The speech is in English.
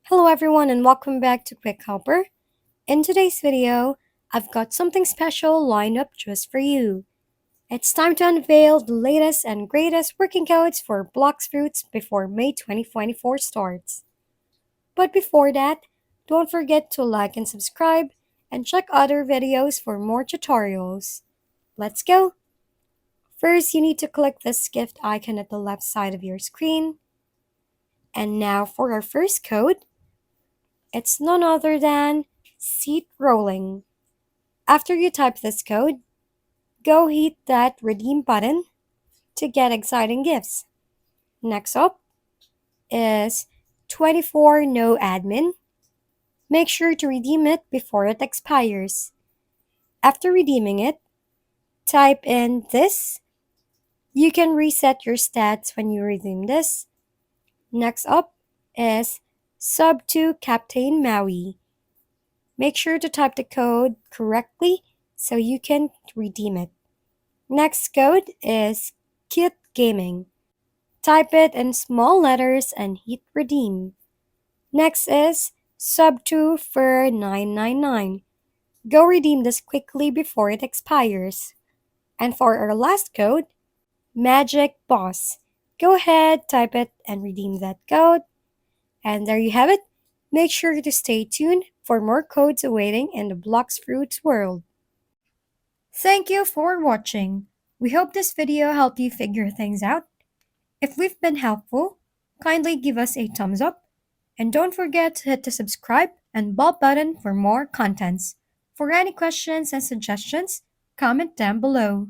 Hello everyone and welcome back to Quick Helper. In today's video, I've got something special lined up just for you. It's time to unveil the latest and greatest working codes for Blox Fruits before May 2024 starts. But before that, don't forget to like and subscribe and check other videos for more tutorials. Let's go! First, you need to click this gift icon at the left side of your screen. And now for our first code, it's none other than seat rolling. After you type this code, go hit that redeem button to get exciting gifts. Next up is 24 no admin. Make sure to redeem it before it expires. After redeeming it, type in this. You can reset your stats when you redeem this. Next up is sub to Captain Maui. Make sure to type the code correctly so you can redeem it. Next code is Kit Gaming. Type it in small letters and hit redeem. Next is sub2 for 999. Go redeem this quickly before it expires. And for our last code, Magic Boss. Go ahead, type it and redeem that code. And there you have it. Make sure to stay tuned for more codes awaiting in the Blox Fruits world. Thank you for watching. We hope this video helped you figure things out. If we've been helpful, kindly give us a thumbs up and don't forget to hit the subscribe and bell button for more contents. For any questions and suggestions, comment down below.